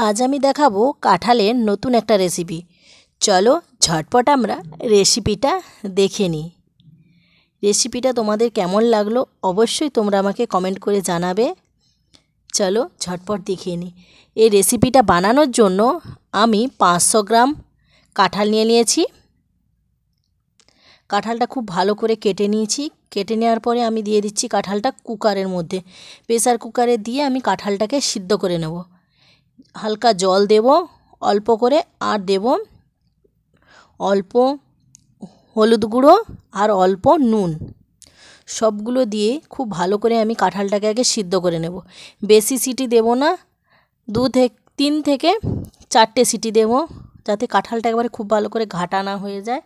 আজ আমি দেখাবো কাঁঠালের নতুন একটা রেসিপি। চলো ঝটপট আমরা রেসিপিটা দেখে নিই। রেসিপিটা তোমাদের কেমন লাগলো অবশ্যই তোমরা আমাকে কমেন্ট করে জানাবে। চলো ঝটপট দেখিয়ে নিই। এই রেসিপিটা বানানোর জন্য আমি 500 গ্রাম কাঁঠাল নিয়ে নিয়েছি। কাঁঠালটা খুব ভালো করে কেটে নিয়েছি। কেটে নেওয়ার পরে আমি দিয়ে দিচ্ছি কাঁঠালটা কুকারের মধ্যে। প্রেসার কুকারে দিয়ে আমি কাঁঠালটাকে সিদ্ধ করে নেব। হালকা জল দেব অল্প করে, আর দেব অল্প হলুদ গুঁড়ো আর অল্প নুন। সবগুলো দিয়ে খুব ভালো করে আমি কাঁঠালটাকে আগে সিদ্ধ করে নেব। বেশি সিটি দেব না, 3 থেকে 4টে সিটি দেব, যাতে কাঁঠালটা একবারে খুব ভালো করে ঘাটা না হয়ে যায়।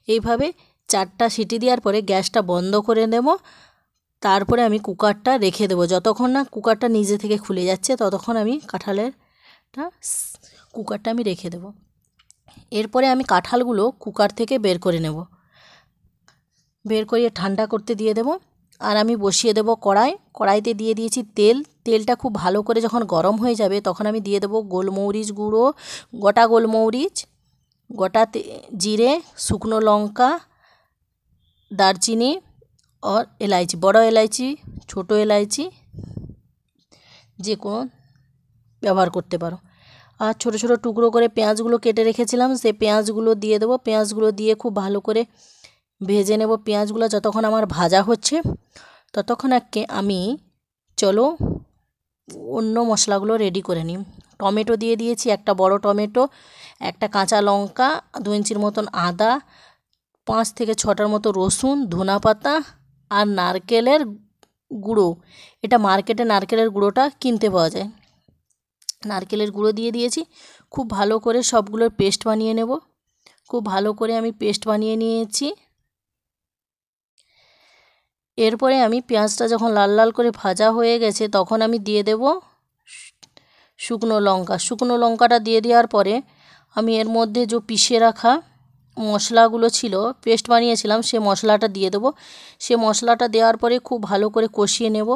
এইভাবে 4টা সিটি দেওয়ার পরে গ্যাসটা বন্ধ করে দেব। তারপরে আমি কুকারটা রেখে দেবো। যতক্ষণ না কুকারটা নিজে থেকে খুলে যাচ্ছে ততক্ষণ আমি কুকারটা আমি রেখে দেব। এরপরে আমি কাঁঠালগুলো কুকার থেকে বের করে নেব। বের করে ঠান্ডা করতে দিয়ে দেব। আর আমি বসিয়ে দেব কড়াইতে দিয়ে দিয়েছি তেল। তেলটা খুব ভালো করে যখন গরম হয়ে যাবে তখন আমি দিয়ে দেব গোলমরিচ গুঁড়ো, গোটা গোলমরিচ, গোটা জিরে, শুকনো লঙ্কা, দারচিনি আর এলাইচি, বড় এলাইচি, ছোটো এলাইচি যে কোনো ব্যবহার করতে পারো। আর ছোটো ছোটো টুকরো করে পেঁয়াজগুলো কেটে রেখেছিলাম, সেই পেঁয়াজগুলো দিয়ে দেবো। পেঁয়াজগুলো দিয়ে খুব ভালো করে ভেজে নেব। পেঁয়াজগুলো যতক্ষণ আমার ভাজা হচ্ছে ততক্ষণ আমি চলো অন্য মশলাগুলো রেডি করে নিই। টমেটো দিয়ে দিয়েছি, একটা বড় টমেটো, একটা কাঁচা লঙ্কা, 2 ইঞ্চির মতন আদা, 5 থেকে 6টার মতো রসুন, ধনেপাতা আর নারকেলের গুঁড়ো। এটা মার্কেটে নারকেলের গুঁড়োটা কিনতে পাওয়া যায়। নারকেলের গুঁড়ো দিয়ে দিয়েছি। খুব ভালো করে সবগুলোর পেস্ট বানিয়ে নেব। খুব ভালো করে আমি পেস্ট বানিয়ে নিয়েছি। এরপরে আমি পেঁয়াজটা যখন লাল লাল করে ভাজা হয়ে গেছে তখন আমি দিয়ে দেব শুকনো লঙ্কা। শুকনো লঙ্কাটা দিয়ে দেওয়ার পরে আমি এর মধ্যে যে পিষে রাখা মশলাগুলো ছিল, পেস্ট বানিয়েছিলাম, সে মশলাটা দিয়ে দেবো। সে মশলাটা দেওয়ার পরে খুব ভালো করে কষিয়ে নেব।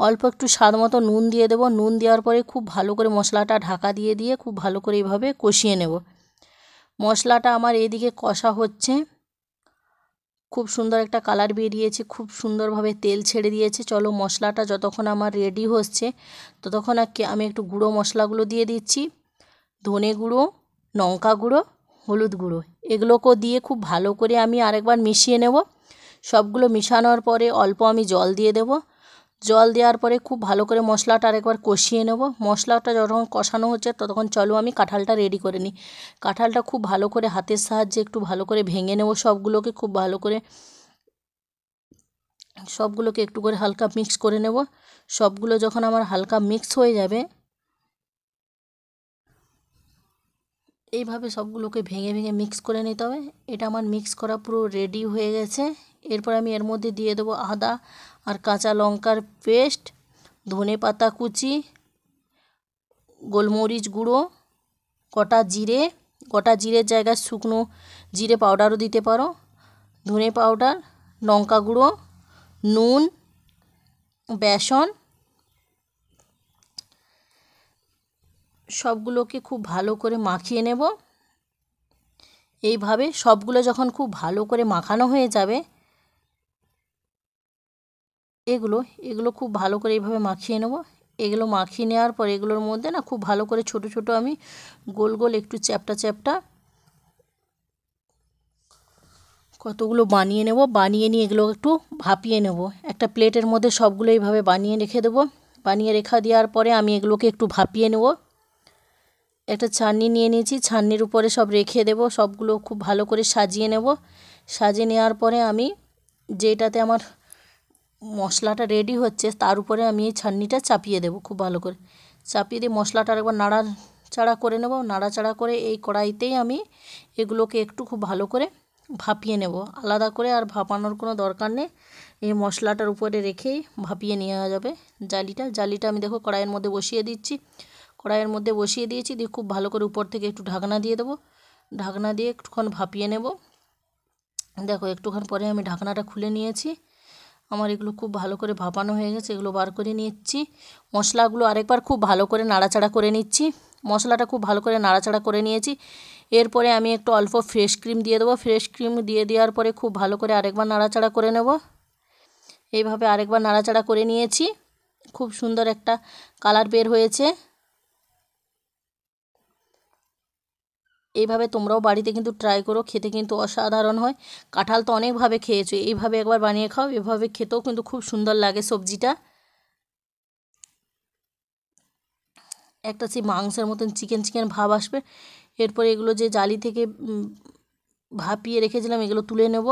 অল্প একটু স্বাদ মতো নুন দিয়ে দেবো। নুন দেওয়ার পরে খুব ভালো করে মশলাটা ঢাকা দিয়ে খুব ভালো করে এইভাবে কষিয়ে নেব। মশলাটা আমার এদিকে কষা হচ্ছে। খুব সুন্দর একটা কালার বেরিয়েছে, খুব সুন্দরভাবে তেল ছেড়ে দিয়েছে। চলো মশলাটা যতক্ষণ আমার রেডি হচ্ছে ততক্ষণ আমি একটু গুঁড়ো মশলাগুলো দিয়ে দিচ্ছি। ধনে গুঁড়ো, লঙ্কা গুঁড়ো, হলুদ গুঁড়ো, এগুলোকেও দিয়ে খুব ভালো করে আমি আরেকবার মিশিয়ে নেব। সবগুলো মিশানোর পরে অল্প আমি জল দিয়ে দেব। জল দেওয়ার পরে খুব ভালো করে মশলাটা আরেকবার কষিয়ে নেব। মশলাটা যখন কষানো হচ্ছে ততক্ষণ চলো আমি কাঁঠালটা রেডি করে নিই। কাঁঠালটা খুব ভালো করে হাতের সাহায্যে একটু ভালো করে ভেঙে নেব। সবগুলোকে খুব ভালো করে সবগুলোকে একটু করে হালকা মিক্স করে নেব। সবগুলো যখন আমার হালকা মিক্স হয়ে যাবে, এইভাবে সবগুলোকে ভেঙে ভেঙে মিক্স করে নিতে হবে। এটা আমার মিক্স করা পুরো রেডি হয়ে গেছে। এরপর আমি এর মধ্যে দিয়ে দেবো আদা আর কাঁচা লঙ্কার পেস্ট, ধনে পাতা কুচি, গোলমরিচ গুঁড়ো, গোটা জিরের জায়গায় শুকনো জিরে পাউডারও দিতে পারো, ধনে পাউডার, লঙ্কা গুঁড়ো, নুন, বেসন, সবগুলোকে খুব ভালো করে মাখিয়ে নেব। এইভাবে সবগুলো যখন খুব ভালো করে মাখানো হয়ে যাবে, এগুলো খুব ভালো করে এইভাবে মাখিয়ে নেব। এগুলো মাখিয়ে নেওয়ার পর এগুলোর মধ্যে না খুব ভালো করে ছোট ছোট আমি গোল গোল একটু চ্যাপ্টা চ্যাপ্টা কতগুলো বানিয়ে নেব। বানিয়ে নিয়ে এগুলো একটু ভাপিয়ে নেব। একটা প্লেটের মধ্যে সবগুলো এইভাবে বানিয়ে রেখে দেবো। বানিয়ে রেখে দেওয়ার পরে আমি এগুলোকে একটু ভাপিয়ে নেব। একটা ছাঁকনি নিয়ে নিয়েছি, ছাঁকনির উপরে সব রেখে দেব। সবগুলো খুব ভালো করে সাজিয়ে নেব। সাজিয়ে নেওয়ার পরে আমি যেটাতে আমার মশলাটা রেডি হচ্ছে তার উপরে আমি এই ছাঁকনিটা চাপিয়ে দেব। খুব ভালো করে চাপিয়ে দিয়ে মশলাটা একবার নাড়াচাড়া করে নেব। নাড়াচাড়া করে এই কড়াইতেই আমি এগুলোকে একটু খুব ভালো করে ভাপিয়ে নেব। আলাদা করে আর ভাপানোর কোনো দরকার নেই, এই মশলাটার উপরে রেখেই ভাপিয়ে নেওয়া যাবে। জালিটা আমি দেখো কড়াইয়ের মধ্যে বসিয়ে দিচ্ছি। কড়াইয়ের মধ্যে বসিয়ে দিয়েছি, দিয়ে খুব ভালো করে উপর থেকে একটু ঢাকনা দিয়ে দেবো। ঢাকনা দিয়ে একটুক্ষণ ভাপিয়ে নেব। দেখো একটুক্ষণ পরে আমি ঢাকনাটা খুলে নিয়েছি। আমার এগুলো খুব ভালো করে ভাপানো হয়ে গেছে। এগুলো বার করে নিচ্ছি। মশলাগুলো আরেকবার খুব ভালো করে নাড়াচাড়া করে নিচ্ছি। মশলাটা খুব ভালো করে নাড়াচাড়া করে নিয়েছি। এরপরে আমি একটু অল্প ফ্রেশ ক্রিম দিয়ে দেবো। ফ্রেশ ক্রিম দিয়ে দেওয়ার পরে খুব ভালো করে আরেকবার নাড়াচাড়া করে নেব। এইভাবে আরেকবার নাড়াচাড়া করে নিয়েছি। খুব সুন্দর একটা কালার বের হয়েছে। এইভাবে তোমরাও বাড়িতে কিন্তু ট্রাই করো, খেতে কিন্তু অসাধারণ হয়। কাঁঠাল তো অনেকভাবে খেয়েছো, এইভাবে একবার বানিয়ে খাও। এভাবে খেতেও কিন্তু খুব সুন্দর লাগে সবজিটা। একটা সেই মাংসের মতন চিকেন চিকেন ভাব আসবে। এরপরে এগুলো যে জালি থেকে ভাপিয়ে রেখেছিলাম এগুলো তুলে নেব।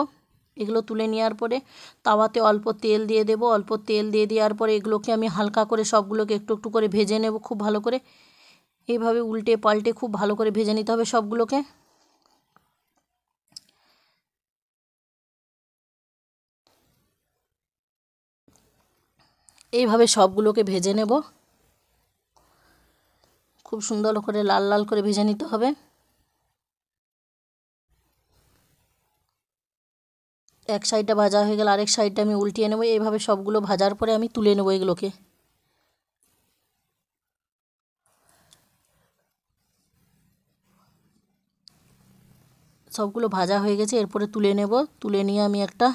এগুলো তুলে নেওয়ার পরে তাওয়াতে অল্প তেল দিয়ে দেব। অল্প তেল দিয়ে দেওয়ার পরে এগুলোকে আমি হালকা করে সবগুলোকে একটু একটু করে ভেজে নেব খুব ভালো করে। এইভাবে উল্টে পাল্টে খুব ভালো করে ভেজে নিতে হবে সবগুলোকে। এইভাবে সবগুলোকে ভেজে নেব। খুব সুন্দর করে লাল লাল করে ভেজে নিতে হবে। এক সাইডটা ভাজা হয়ে গেলে আরেক সাইডটা আমি উল্টিয়ে নেব। এইভাবে সবগুলো ভাজার পরে আমি তুলে নেব এগুলোকে। সবগুলো ভাজা হয়ে গেছে, এরপরে তুলে নেব। তুলে নিয়ে আমি একটা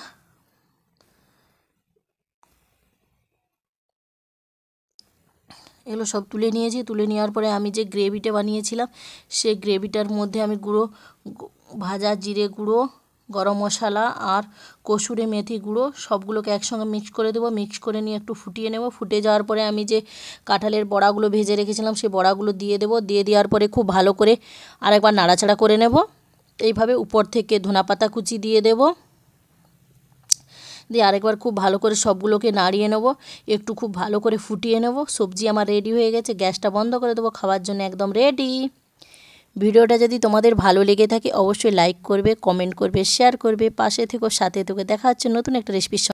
এগুলো সব তুলে নিয়েছি। তুলে নেওয়ার পরে আমি যে গ্রেভিটা বানিয়েছিলাম সেই গ্রেভিটার মধ্যে আমি ভাজা জিরে গুঁড়ো, গরম মশলা আর কসুরি মেথি গুঁড়ো সবগুলোকে একসঙ্গে মিক্স করে দেবো। মিক্স করে নিয়ে একটু ফুটিয়ে নেব। ফুটে যাওয়ার পরে আমি যে কাঁঠালের বড়াগুলো ভেজে রেখেছিলাম সেই বড়াগুলো দিয়ে দেবো। দিয়ে দেওয়ার পরে খুব ভালো করে আরেকবার নাড়াচাড়া করে নেব। এইভাবে উপর থেকে ধনেপাতা কুচি দিয়ে দেব। দিয়ে আরেকবার খুব ভালো করে সবগুলোকে নাড়িয়ে নেব। একটু খুব ভালো করে ফুটিয়ে নেব। সবজি আমার রেডি হয়ে গেছে। গ্যাসটা বন্ধ করে দেবো। খাওয়ার জন্য একদম রেডি। ভিডিওটা যদি তোমাদের ভালো লেগে থাকে অবশ্যই লাইক করবে, কমেন্ট করবে, শেয়ার করবে, পাশে থেকো, সাথে থেকো। দেখা হচ্ছে নতুন একটা রেসিপির সঙ্গে।